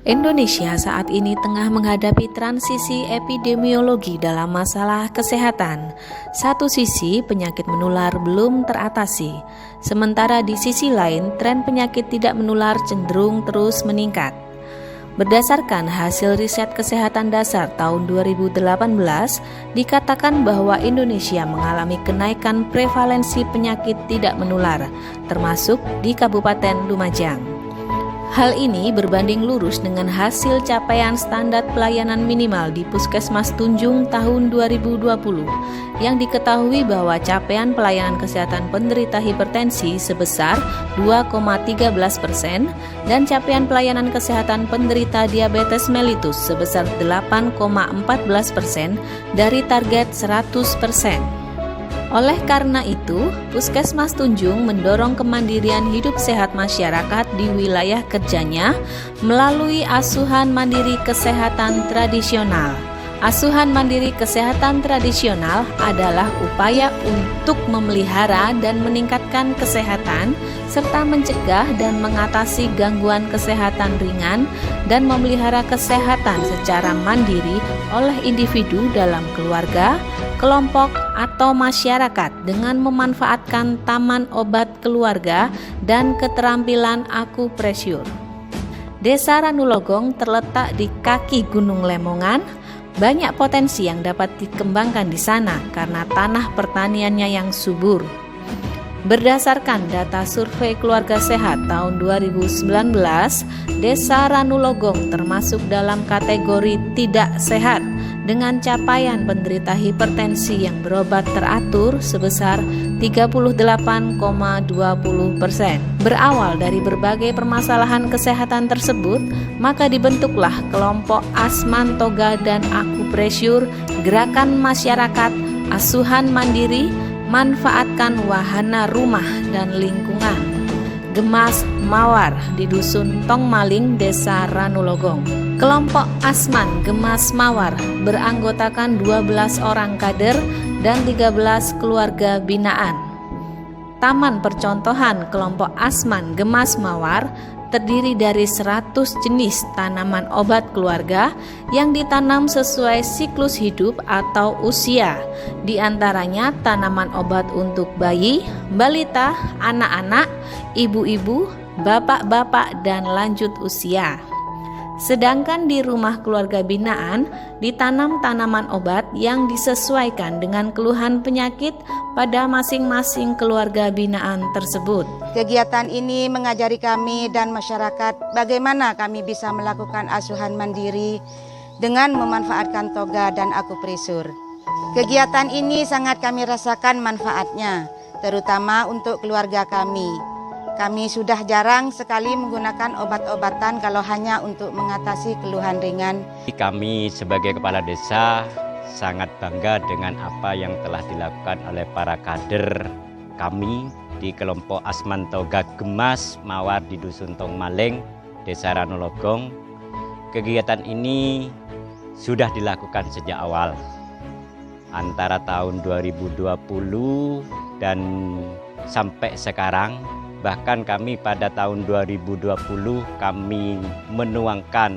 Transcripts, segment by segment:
Indonesia saat ini tengah menghadapi transisi epidemiologi dalam masalah kesehatan. Satu sisi, penyakit menular belum teratasi. Sementara di sisi lain, tren penyakit tidak menular cenderung terus meningkat. Berdasarkan hasil riset kesehatan dasar tahun 2018, dikatakan bahwa Indonesia mengalami kenaikan prevalensi penyakit tidak menular, termasuk di Kabupaten Lumajang. Hal ini berbanding lurus dengan hasil capaian standar pelayanan minimal di Puskesmas Tunjung tahun 2020 yang diketahui bahwa capaian pelayanan kesehatan penderita hipertensi sebesar 2,13% dan capaian pelayanan kesehatan penderita diabetes mellitus sebesar 8,14% dari target 100%. Oleh karena itu, Puskesmas Tunjung mendorong kemandirian hidup sehat masyarakat di wilayah kerjanya melalui asuhan mandiri kesehatan tradisional. Asuhan mandiri kesehatan tradisional adalah upaya untuk memelihara dan meningkatkan kesehatan serta mencegah dan mengatasi gangguan kesehatan ringan dan memelihara kesehatan secara mandiri oleh individu dalam keluarga, kelompok, atau masyarakat dengan memanfaatkan taman obat keluarga dan keterampilan akupressur. Desa Ranulogong terletak di kaki Gunung Lemongan. Banyak potensi yang dapat dikembangkan di sana karena tanah pertaniannya yang subur. Berdasarkan data survei keluarga sehat tahun 2019, Desa Ranulogong termasuk dalam kategori tidak sehat dengan capaian penderita hipertensi yang berobat teratur sebesar 38,20%. Berawal dari berbagai permasalahan kesehatan tersebut, maka dibentuklah kelompok Asman Toga dan Akupressur, gerakan masyarakat, asuhan mandiri, manfaatkan wahana rumah dan lingkungan. Gemas Mawar di Dusun Tongmaling, Desa Ranulogong. Kelompok Asman Gemas Mawar beranggotakan 12 orang kader dan 13 keluarga binaan. Taman percontohan kelompok Asman Gemas Mawar terdiri dari 100 jenis tanaman obat keluarga yang ditanam sesuai siklus hidup atau usia. Di antaranya tanaman obat untuk bayi, balita, anak-anak, ibu-ibu, bapak-bapak, dan lanjut usia. Sedangkan di rumah keluarga binaan ditanam tanaman obat yang disesuaikan dengan keluhan penyakit pada masing-masing keluarga binaan tersebut. Kegiatan ini mengajari kami dan masyarakat bagaimana kami bisa melakukan asuhan mandiri dengan memanfaatkan toga dan akupressur. Kegiatan ini sangat kami rasakan manfaatnya, terutama untuk keluarga kami. Kami sudah jarang sekali menggunakan obat-obatan kalau hanya untuk mengatasi keluhan ringan. Kami sebagai kepala desa sangat bangga dengan apa yang telah dilakukan oleh para kader kami di kelompok Asman Toga Gemas Mawar di Dusun Tongmaling, Desa Ranulogong. Kegiatan ini sudah dilakukan sejak awal, antara tahun 2020 dan sampai sekarang. Bahkan kami pada tahun 2020 kami menuangkan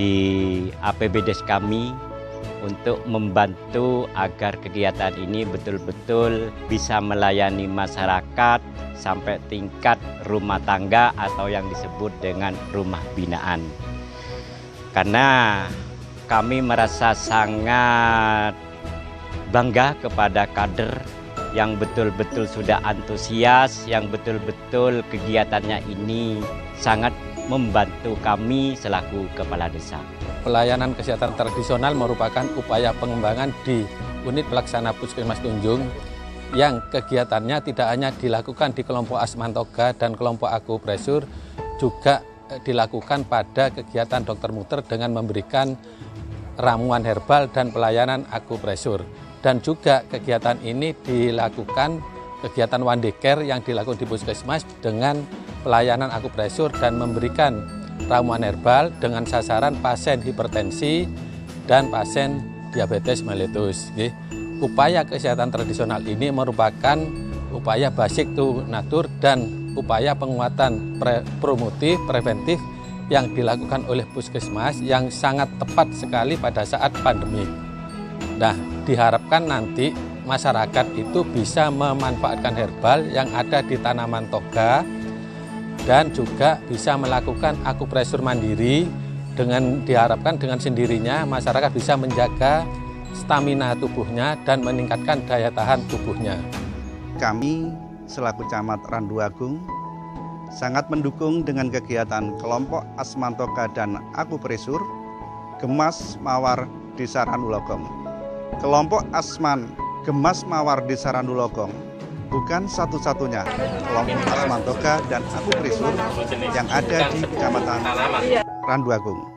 di APBDes kami untuk membantu agar kegiatan ini betul-betul bisa melayani masyarakat sampai tingkat rumah tangga atau yang disebut dengan rumah binaan. Karena kami merasa sangat bangga kepada kader yang betul-betul sudah antusias, yang betul-betul kegiatannya ini sangat membantu kami selaku kepala desa. Pelayanan kesehatan tradisional merupakan upaya pengembangan di unit pelaksana Puskesmas Tunjung yang kegiatannya tidak hanya dilakukan di kelompok Asman Toga dan kelompok Akupressur, juga dilakukan pada kegiatan dokter muter dengan memberikan ramuan herbal dan pelayanan akupressur. Dan juga kegiatan ini dilakukan kegiatan one day care yang dilakukan di Puskesmas dengan pelayanan akupressur dan memberikan ramuan herbal dengan sasaran pasien hipertensi dan pasien diabetes mellitus. Upaya kesehatan tradisional ini merupakan upaya basic to nature dan upaya penguatan promotif preventif yang dilakukan oleh Puskesmas yang sangat tepat sekali pada saat pandemi. Nah, diharapkan nanti masyarakat itu bisa memanfaatkan herbal yang ada di tanaman toga dan juga bisa melakukan akupresur mandiri. Dengan diharapkan dengan sendirinya masyarakat bisa menjaga stamina tubuhnya dan meningkatkan daya tahan tubuhnya. Kami selaku Camat Randuagung sangat mendukung dengan kegiatan kelompok Asmantoga dan Akupresur Gemas Mawar Desa Randulogong. Kelompok Asman Gemas Mawar Desa Randulogong bukan satu-satunya kelompok Asmantoga dan Akupresur yang ada di Kecamatan Randuagung.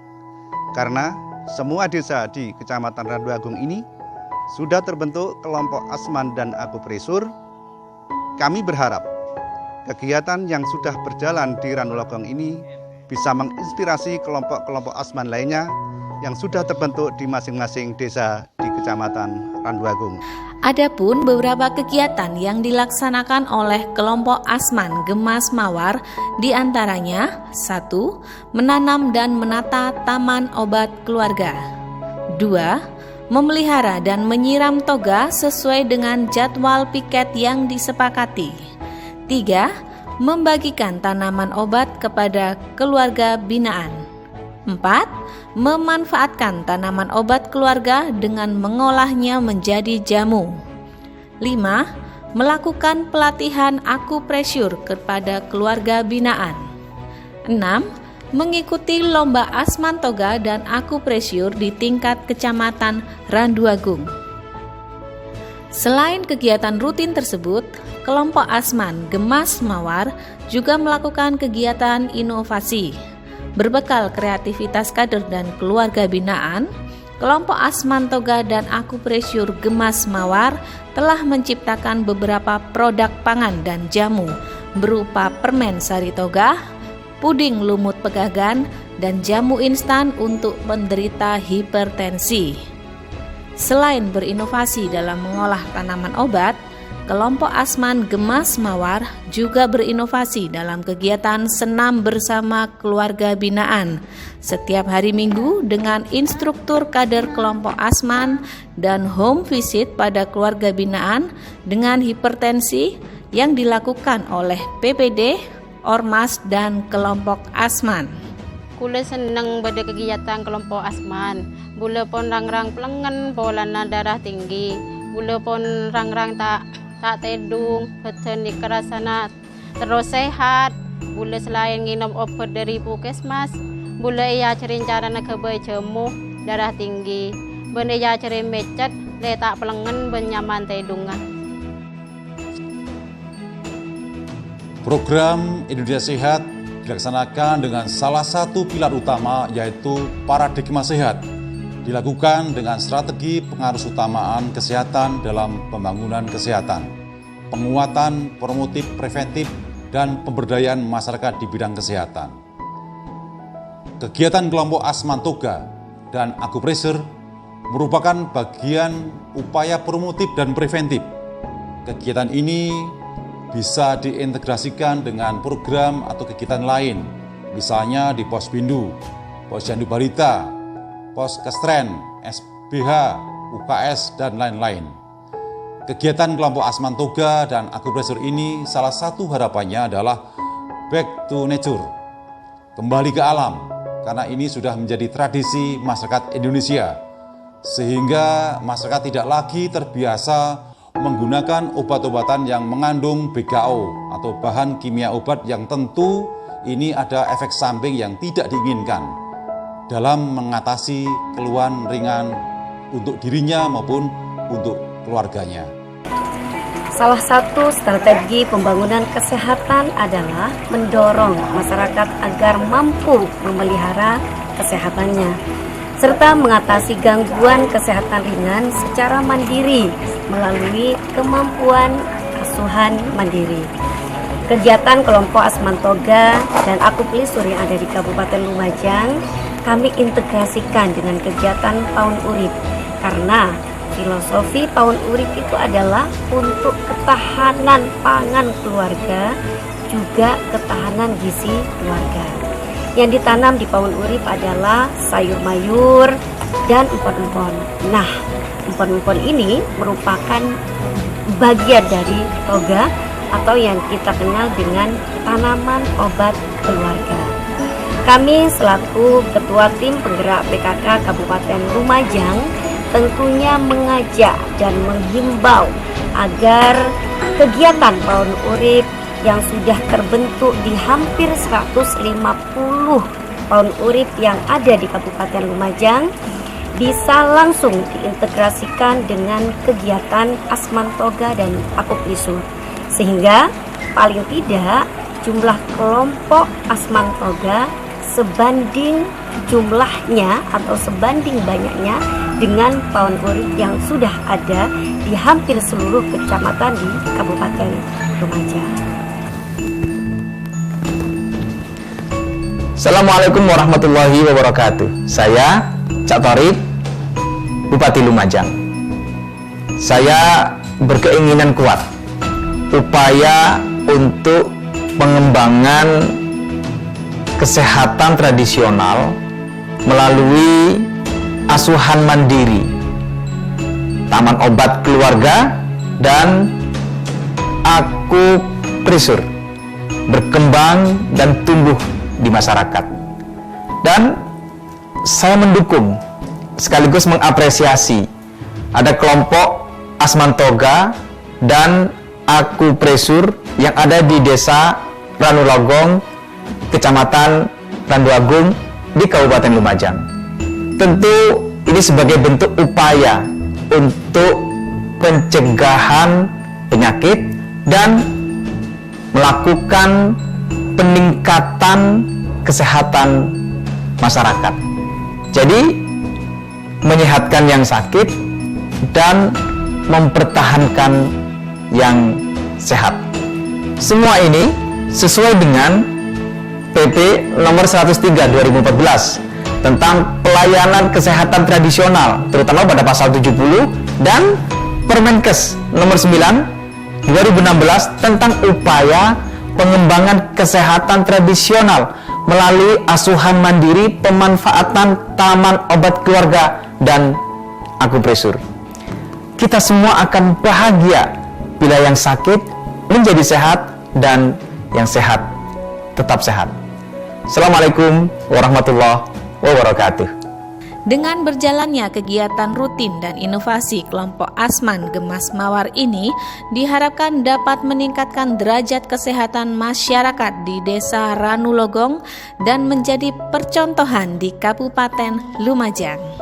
Karena semua desa di Kecamatan Randuagung ini sudah terbentuk kelompok Asman dan Akupresur, kami berharap kegiatan yang sudah berjalan di Randulogong ini bisa menginspirasi kelompok-kelompok Asman lainnya yang sudah terbentuk di masing-masing desa di Kecamatan Randuagung. Adapun beberapa kegiatan yang dilaksanakan oleh kelompok Asman Gemas Mawar diantaranya 1. Menanam dan menata taman obat keluarga. 2. Memelihara dan menyiram toga sesuai dengan jadwal piket yang disepakati. 3. Membagikan tanaman obat kepada keluarga binaan. 4. Memanfaatkan tanaman obat keluarga dengan mengolahnya menjadi jamu. 5. Melakukan pelatihan akupresur kepada keluarga binaan. 6. Mengikuti lomba Asman Toga dan Akupresur di tingkat Kecamatan Randuagung. Selain kegiatan rutin tersebut, kelompok Asman Gemas Mawar juga melakukan kegiatan inovasi. Berbekal kreativitas kader dan keluarga binaan, kelompok Asman Toga dan Akupresur Gemas Mawar telah menciptakan beberapa produk pangan dan jamu berupa permen sari toga, puding lumut pegagan, dan jamu instan untuk penderita hipertensi. Selain berinovasi dalam mengolah tanaman obat, kelompok Asman Gemas Mawar juga berinovasi dalam kegiatan senam bersama keluarga binaan setiap hari Minggu dengan instruktur kader kelompok Asman dan home visit pada keluarga binaan dengan hipertensi yang dilakukan oleh PPD, Ormas, dan kelompok Asman. Kula senang pada kegiatan kelompok Asman. Bula pun rang-rang pelengan polana darah tinggi. Bula pun rang-rang tak tedung, betul kerasana terus sehat. Bula selain minum obat dari Puskesmas, bula ia cerin cara nak kebai jemuh darah tinggi. Benda ia cerin mecet, letak pelengan benyaman tedungan. Program Indonesia Sehat dilaksanakan dengan salah satu pilar utama yaitu paradigma sehat. Dilakukan dengan strategi pengarus utamaan kesehatan dalam pembangunan kesehatan, penguatan promotif preventif, dan pemberdayaan masyarakat di bidang kesehatan. Kegiatan kelompok Asman Toga dan Akupresur merupakan bagian upaya promotif dan preventif. Kegiatan ini bisa diintegrasikan dengan program atau kegiatan lain, misalnya di Pos Bindu, Pos Jandu Balita, Pos Kestren, SBH, UKS, dan lain-lain. Kegiatan kelompok Asman Toga dan Akupresur ini salah satu harapannya adalah back to nature, kembali ke alam, karena ini sudah menjadi tradisi masyarakat Indonesia, sehingga masyarakat tidak lagi terbiasa menggunakan obat-obatan yang mengandung BKO atau bahan kimia obat yang tentu ini ada efek samping yang tidak diinginkan dalam mengatasi keluhan ringan untuk dirinya maupun untuk keluarganya. Salah satu strategi pembangunan kesehatan adalah mendorong masyarakat agar mampu memelihara kesehatannya, serta mengatasi gangguan kesehatan ringan secara mandiri melalui kemampuan asuhan mandiri. Kegiatan kelompok Asman Toga dan Akupresur yang ada di Kabupaten Lumajang kami integrasikan dengan kegiatan Paun Urip, karena filosofi Paun Urip itu adalah untuk ketahanan pangan keluarga, juga ketahanan gizi keluarga. Yang ditanam di Paun Urip adalah sayur mayur dan empon-empon. Nah, empon-empon ini merupakan bagian dari toga atau yang kita kenal dengan tanaman obat keluarga. Kami selaku Ketua Tim Penggerak PKK Kabupaten Lumajang tentunya mengajak dan menghimbau agar kegiatan Paun Urip yang sudah terbentuk di hampir 150 Paun Urip yang ada di Kabupaten Lumajang bisa langsung diintegrasikan dengan kegiatan Asman Toga dan Aku Prisur, sehingga paling tidak jumlah kelompok Asman Toga sebanding jumlahnya atau sebanding banyaknya dengan Paun Urip yang sudah ada di hampir seluruh kecamatan di Kabupaten Lumajang. Assalamualaikum warahmatullahi wabarakatuh. Saya Cak Torik, Bupati Lumajang. Saya berkeinginan kuat upaya untuk pengembangan kesehatan tradisional melalui asuhan mandiri, taman obat keluarga, dan Aku Prisur berkembang dan tumbuh di masyarakat. Dan saya mendukung sekaligus mengapresiasi ada kelompok Asman Toga dan Aku Prisur yang ada di Desa Ranulogong, Kecamatan Randuagung di Kabupaten Lumajang. Tentu ini sebagai bentuk upaya untuk pencegahan penyakit dan melakukan peningkatan kesehatan masyarakat. Jadi menyehatkan yang sakit dan mempertahankan yang sehat. Semua ini sesuai dengan PP nomor 103 2014 tentang pelayanan kesehatan tradisional, terutama pada pasal 70, dan Permenkes nomor 9 2016 tentang upaya pengembangan kesehatan tradisional melalui asuhan mandiri, pemanfaatan taman obat keluarga, dan Aku Prisur. Kita semua akan bahagia bila yang sakit menjadi sehat dan yang sehat tetap sehat. Assalamualaikum warahmatullahi wabarakatuh. Dengan berjalannya kegiatan rutin dan inovasi kelompok Asman Gemas Mawar ini diharapkan dapat meningkatkan derajat kesehatan masyarakat di Desa Ranulogong dan menjadi percontohan di Kabupaten Lumajang.